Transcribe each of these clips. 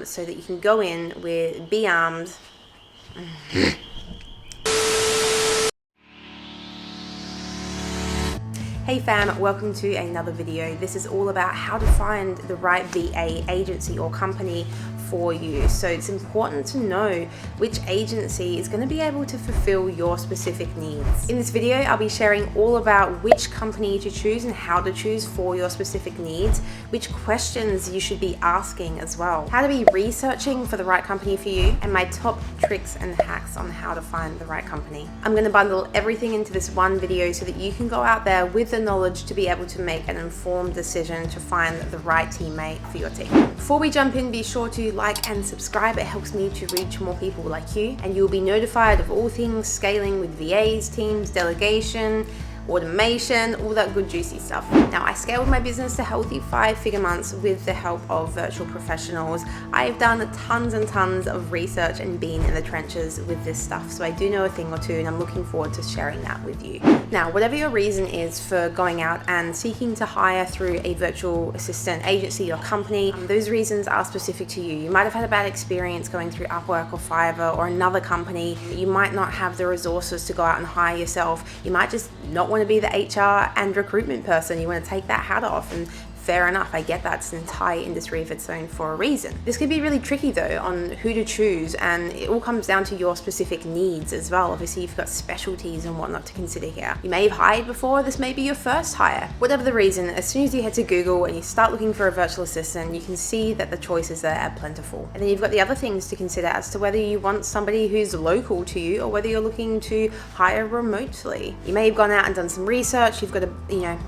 so that you can go in with be armed. Hey fam, welcome to another video. This is all about how to find the right VA agency or company for you. So it's important to know which agency is going to be able to fulfill your specific needs. In this video, I'll be sharing all about which company to choose and how to choose for your specific needs, which questions you should be asking as well, how to be researching for the right company for you, and my top tricks and hacks on how to find the right company. I'm going to bundle everything into this one video so that you can go out there with the knowledge to be able to make an informed decision to find the right teammate for your team. Before we jump in, be sure to like and subscribe. It helps me to reach more people like you, and you'll be notified of all things scaling with VAs, teams, delegation, automation, all that good juicy stuff. Now, I scaled my business to healthy 5-figure months with the help of virtual professionals. I've done tons and tons of research and been in the trenches with this stuff, so I do know a thing or two, and I'm looking forward to sharing that with you. Now, whatever your reason is for going out and seeking to hire through a virtual assistant agency or company, those reasons are specific to you. You might have had a bad experience going through Upwork or Fiverr or another company. You might not have the resources to go out and hire yourself. You might just not want to be the HR and recruitment person. You want to take that hat off, and fair enough, I get that. It's an entire industry of its own for a reason. This could be really tricky though on who to choose, and it all comes down to your specific needs as well. Obviously, you've got specialties and whatnot to consider here. You may have hired before, this may be your first hire. Whatever the reason, as soon as you head to Google and you start looking for a virtual assistant, you can see that the choices there are plentiful. And then you've got the other things to consider as to whether you want somebody who's local to you or whether you're looking to hire remotely. You may have gone out and done some research. You've got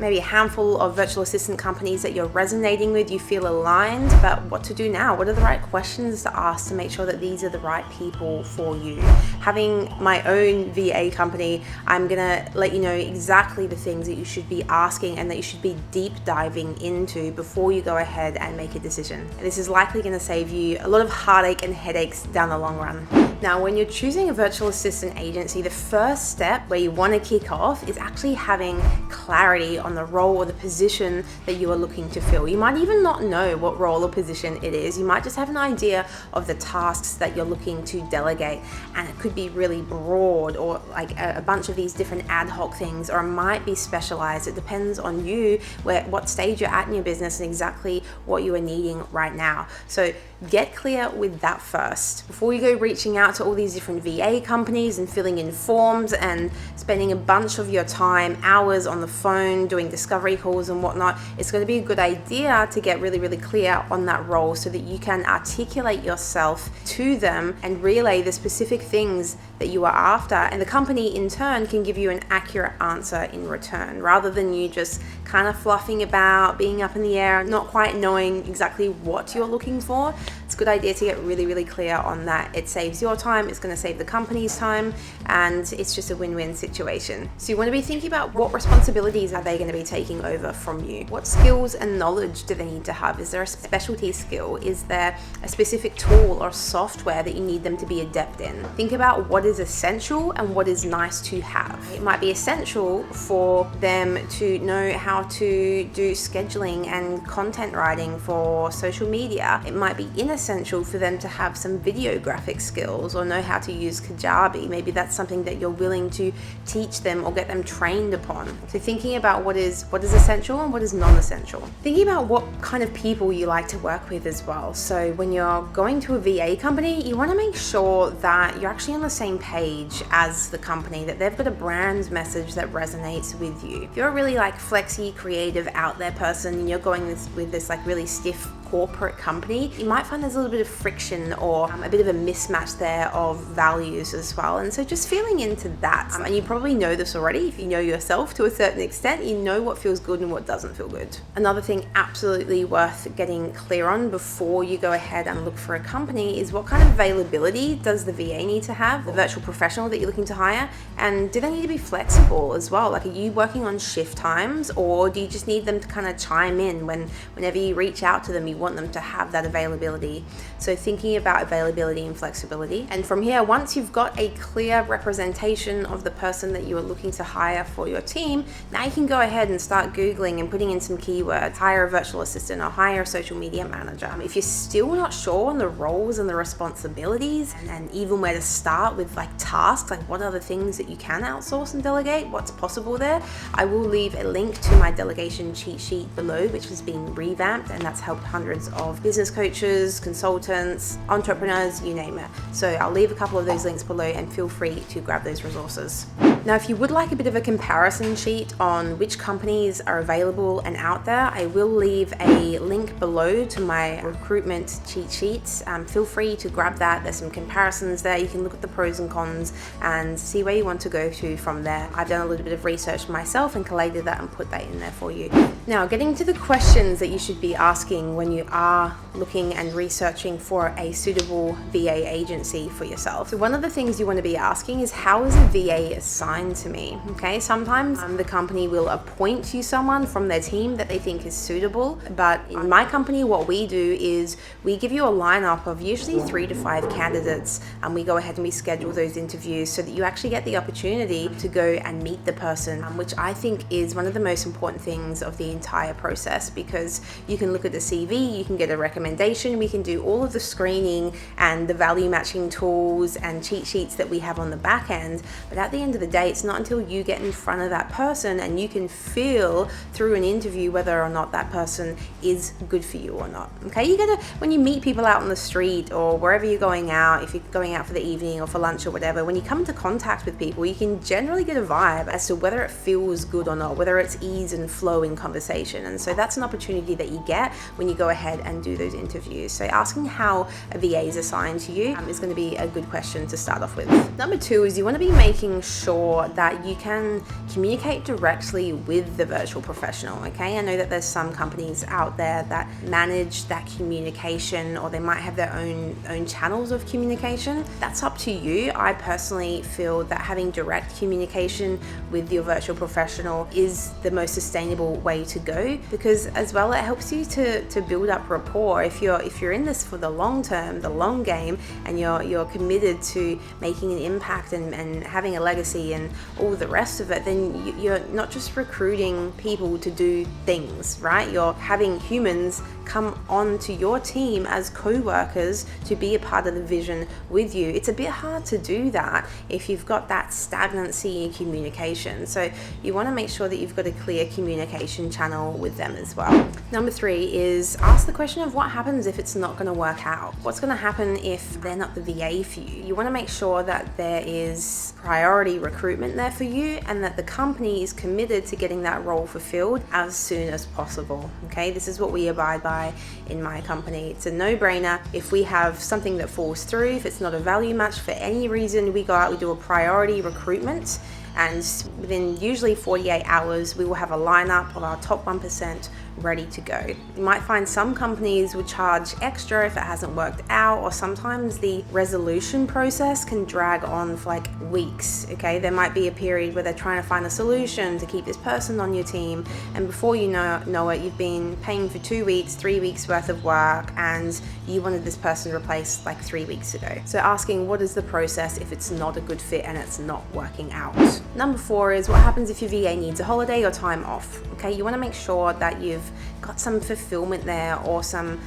maybe a handful of virtual assistant companies that you're resonating with, you feel aligned, but what to do now? What are the right questions to ask to make sure that these are the right people for you? Having my own VA company, I'm gonna let you know exactly the things that you should be asking and that you should be deep diving into before you go ahead and make a decision. And this is likely gonna save you a lot of heartache and headaches down the long run. Now, when you're choosing a virtual assistant agency, the first step where you want to kick off is actually having clarity on the role or the position that you are looking to fill. You might even not know what role or position it is. You might just have an idea of the tasks that you're looking to delegate, and it could be really broad or like a bunch of these different ad hoc things, or it might be specialized. It depends on you, what stage you're at in your business and exactly what you are needing right now. So get clear with that first before you go reaching out to all these different VA companies and filling in forms and spending a bunch of your time, hours on the phone doing discovery calls and whatnot. It's going to be a good idea to get really, really clear on that role so that you can articulate yourself to them and relay the specific things that you are after, and the company in turn can give you an accurate answer in return, rather than you just kind of fluffing about, being up in the air, not quite knowing exactly what you're looking for. It's a good idea to get really, really clear on that. It saves your time, it's going to save the company's time, and it's just a win-win situation. So you want to be thinking about what responsibilities are they going to be taking over from you? What skills and knowledge do they need to have? Is there a specialty skill? Is there a specific tool or software that you need them to be adept in? Think about what is essential and what is nice to have. It might be essential for them to know how to do scheduling and content writing for social media. It might be inessential for them to have some videographic skills or know how to use Kajabi. Maybe that's something that you're willing to teach them or get them trained upon. So thinking about what is essential and what is non-essential. Thinking about what kind of people you like to work with as well. So when you're going to a VA company, you want to make sure that you're actually on the same page as the company, that they've got a brand message that resonates with you. If you're a really like flexy, creative, out there person and you're going with this like really stiff corporate company, you might find there's a little bit of friction or a bit of a mismatch there of values as well. And so just feeling into that, and you probably know this already if you know yourself to a certain extent, you know what feels good and what doesn't feel good. Another thing absolutely worth getting clear on before you go ahead and look for a company is what kind of availability does the VA need to have, the virtual professional that you're looking to hire, and do they need to be flexible as well? Like, are you working on shift times, or do you just need them to kind of chime in whenever you reach out to them? You you want them to have that availability. So thinking about availability and flexibility. And from here, once you've got a clear representation of the person that you are looking to hire for your team, now you can go ahead and start Googling and putting in some keywords, hire a virtual assistant or hire a social media manager. If you're still not sure on the roles and the responsibilities and even where to start with like tasks, like what are the things that you can outsource and delegate, what's possible there, I will leave a link to my delegation cheat sheet below, which has been revamped, and that's helped hundreds of business coaches, consultants, entrepreneurs, you name it. So I'll leave a couple of those links below and feel free to grab those resources. Now, if you would like a bit of a comparison sheet on which companies are available and out there, I will leave a link below to my recruitment cheat sheets. Feel free to grab that. There's some comparisons there. You can look at the pros and cons and see where you want to go to from there. I've done a little bit of research myself and collated that and put that in there for you. Now, getting to the questions that you should be asking when you are looking and researching for a suitable VA agency for yourself. So one of the things you want to be asking is, how is a VA assigned to me? Okay, sometimes the company will appoint you someone from their team that they think is suitable, but in my company, what we do is we give you a lineup of usually 3 to 5 candidates, and we go ahead and we schedule those interviews so that you actually get the opportunity to go and meet the person, which I think is one of the most important things of the entire process, because you can look at the CV, you can get a recommendation, we can do all of the screening and the value matching tools and cheat sheets that we have on the back end, but at the end of the day, it's not until you get in front of that person and you can feel through an interview whether or not that person is good for you or not. Okay, you gotta, when you meet people out on the street or wherever you're going out, if you're going out for the evening or for lunch or whatever, when you come into contact with people, you can generally get a vibe as to whether it feels good or not, whether it's ease and flow in conversation. And so that's an opportunity that you get when you go ahead and do those interviews. So asking how a VA is assigned to you is going to be a good question to start off with. Number 2 is you want to be making sure that you can communicate directly with the virtual professional. Okay, I know that there's some companies out there that manage that communication, or they might have their own channels of communication. That's up to you. I personally feel that having direct communication with your virtual professional is the most sustainable way to go, because as well it helps you to build up rapport. If you're in this for the long term, the long game, and you're committed to making an impact and having a legacy and all the rest of it, then you're not just recruiting people to do things, right? You're having humans come onto your team as co-workers to be a part of the vision with you. It's a bit hard to do that if you've got that stagnancy in communication. So you want to make sure that you've got a clear communication channel with them as well. Number 3 is ask the question of what happens if it's not going to work out. What's going to happen if they're not the VA for you? You want to make sure that there is priority recruitment there for you and that the company is committed to getting that role fulfilled as soon as possible. Okay, this is what we abide by in my company. It's a no-brainer. If we have something that falls through, if it's not a value match for any reason, we go out, we do a priority recruitment, and within usually 48 hours, we will have a lineup of our top 1% ready to go. You might find some companies would charge extra if it hasn't worked out, or sometimes the resolution process can drag on for like weeks. Okay, there might be a period where they're trying to find a solution to keep this person on your team, and before you know it, you've been paying for 2 weeks, 3 weeks worth of work, and you wanted this person replaced like 3 weeks ago. So asking, what is the process if it's not a good fit and it's not working out? Number 4 is what happens if your VA needs a holiday or time off. Okay, you want to make sure that you've got some fulfillment there, or some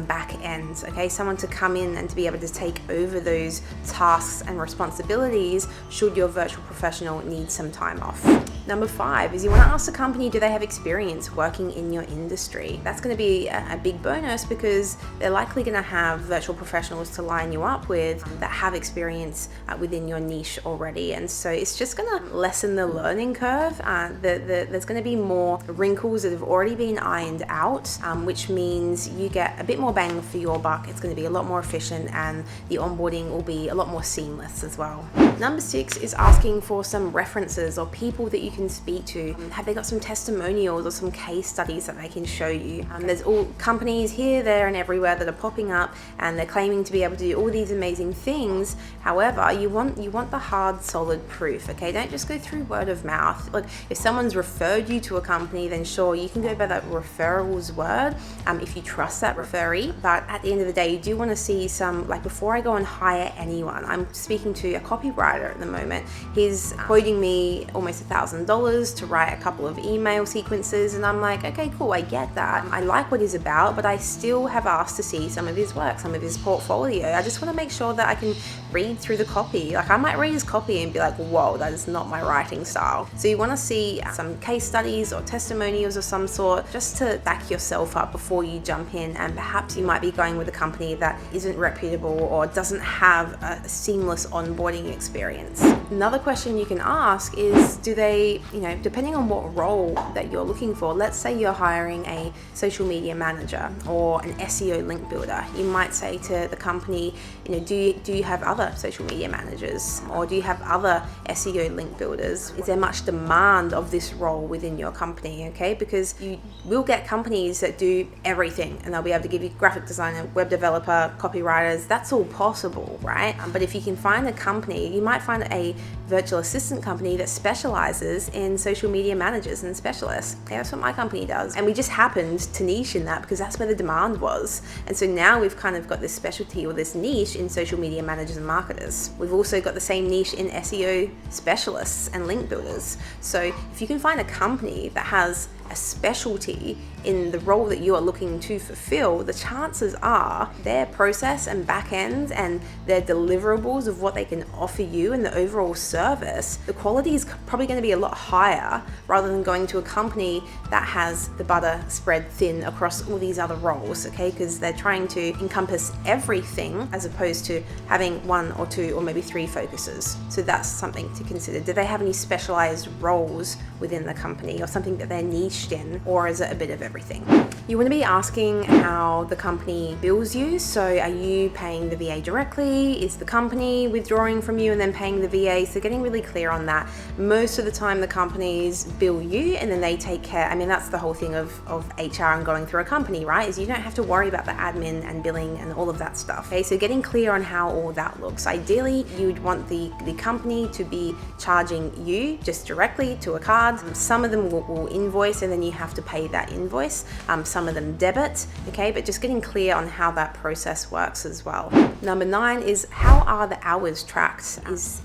back ends. Okay, someone to come in and to be able to take over those tasks and responsibilities should your virtual professional need some time off. Number 5 is you want to ask the company, do they have experience working in your industry? That's going to be a big bonus, because they're likely going to have virtual professionals to line you up with that have experience within your niche already. And so it's just going to lessen the learning curve. There's going to be more wrinkles that have already been ironed out, which means you get a bit more bang for your buck. It's going to be a lot more efficient, and the onboarding will be a lot more seamless as well. Number 6 is asking for some references or people that you you can speak to? Have they got some testimonials or some case studies that they can show you? There's all companies here, there, and everywhere that are popping up, and they're claiming to be able to do all these amazing things. However, you want the hard, solid proof, okay? Don't just go through word of mouth. Look, if someone's referred you to a company, then sure, you can go by that referral's word if you trust that referee. But at the end of the day, you do want to see some, like, before I go and hire anyone, I'm speaking to a copywriter at the moment. He's quoting me almost $1,000 to write a couple of email sequences, and I'm like, okay, cool, I get that. I like what he's about, but I still have asked to see some of his work, some of his portfolio. I just want to make sure that I can read through the copy. Like, I might read his copy and be like, whoa, that is not my writing style. So you want to see some case studies or testimonials of some sort, just to back yourself up before you jump in. And perhaps you might be going with a company that isn't reputable or doesn't have a seamless onboarding experience. Another question you can ask is, do they, depending on what role that you're looking for, let's say you're hiring a social media manager or an SEO link builder, you might say to the company, do you have other social media managers, or do you have other SEO link builders? Is there much demand of this role within your company? Okay, because you will get companies that do everything, and they'll be able to give you graphic designer, web developer, copywriters. That's all possible, right? But if you can find a company, you might find a virtual assistant company that specializes in social media managers and specialists. Okay, that's what my company does, and we just happened to niche in that because that's where the demand was. And so now we've kind of got this specialty or this niche in social media managers and marketers. We've also got the same niche in SEO specialists and link builders. So if you can find a company that has a specialty in the role that you are looking to fulfill, the chances are their process and back end and their deliverables of what they can offer you and the overall service, the quality is probably going to be a lot higher rather than going to a company that has the butter spread thin across all these other roles, okay? Because they're trying to encompass everything as opposed to having one or two or maybe three focuses. So that's something to consider. Do they have any specialized roles within the company or something that they're niched in, or is it a bit of everything? You want to be asking how the company bills you. So are you paying the VA directly? Is the company withdrawing from you and then paying the VA? So getting really clear on that. Most of the time the companies bill you and then they take care. I mean, that's the whole thing of HR and going through a company, right? Is you don't have to worry about the admin and billing and all of that stuff. Okay, so getting clear on how all that looks. Ideally, you would want the company to be charging you just directly to a card. Some of them will invoice and then you have to pay that invoice. Some of them debit, okay, but just getting clear on how that process works as well. Number 9 is, how are the hours tracked? Is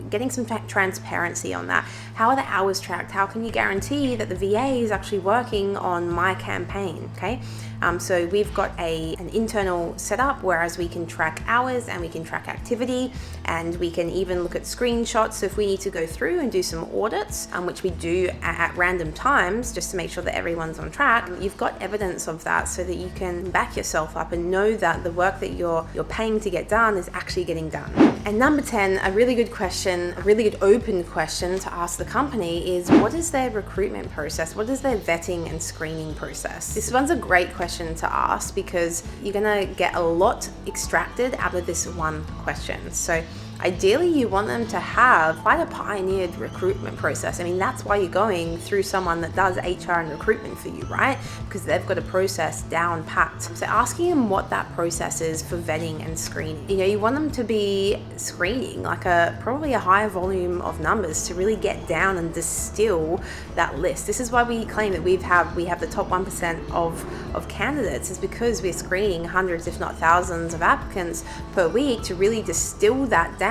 getting some transparency on that. How are the hours tracked? How can you guarantee that the VA is actually working on my campaign? Okay, so we've got an internal setup, whereas we can track hours and we can track activity, and we can even look at screenshots. So if we need to go through and do some audits, which we do at random times, just to make sure that everyone's on track, you've got evidence of that so that you can back yourself up and know that the work that you're paying to get done is actually getting done. And number 10, a really good question, a really good open question to ask the company is, what is their recruitment process? What is their vetting and screening process? This one's a great question to ask because you're gonna get a lot extracted out of this one question. So ideally, you want them to have quite a pioneered recruitment process. I mean, that's why you're going through someone that does HR and recruitment for you, right? Because they've got a process down packed. So asking them what that process is for vetting and screening. You want them to be screening like probably a higher volume of numbers to really get down and distill that list. This is why we claim that we have the top 1% of candidates, is because we're screening hundreds, if not thousands of applicants per week to really distill that down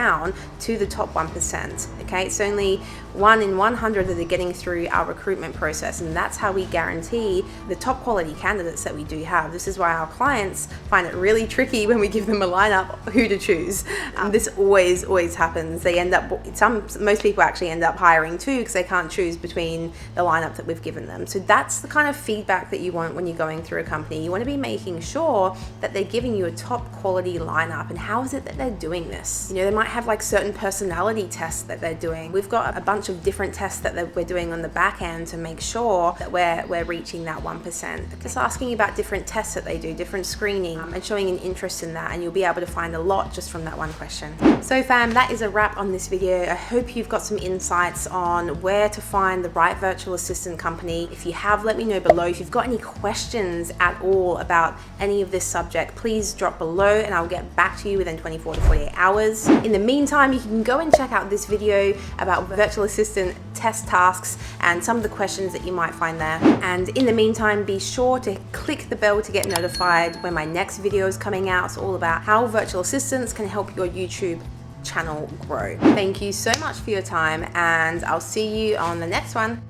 to the top 1%. Okay, it's only 1 in 100 that are getting through our recruitment process, and that's how we guarantee the top quality candidates that we do have. This is why our clients find it really tricky when we give them a lineup who to choose. This always happens. They end up, most people actually end up hiring two because they can't choose between the lineup that we've given them. So that's the kind of feedback that you want when you're going through a company. You want to be making sure that they're giving you a top quality lineup. And how is it that they're doing this? They might have like certain personality tests that they're doing. We've got a bunch bunch of different tests that we're doing on the back end to make sure that we're reaching that 1%. Just asking about different tests that they do, different screening, and showing an interest in that, and you'll be able to find a lot just from that one question. So fam, that is a wrap on this video. I hope you've got some insights on where to find the right virtual assistant company. If you have, let me know below. If you've got any questions at all about any of this subject, please drop below and I'll get back to you within 24 to 48 hours. In the meantime, you can go and check out this video about virtual assistant test tasks and some of the questions that you might find there. And in the meantime, be sure to click the bell to get notified when my next video is coming out. It's all about how virtual assistants can help your YouTube channel grow. Thank you so much for your time, and I'll see you on the next one.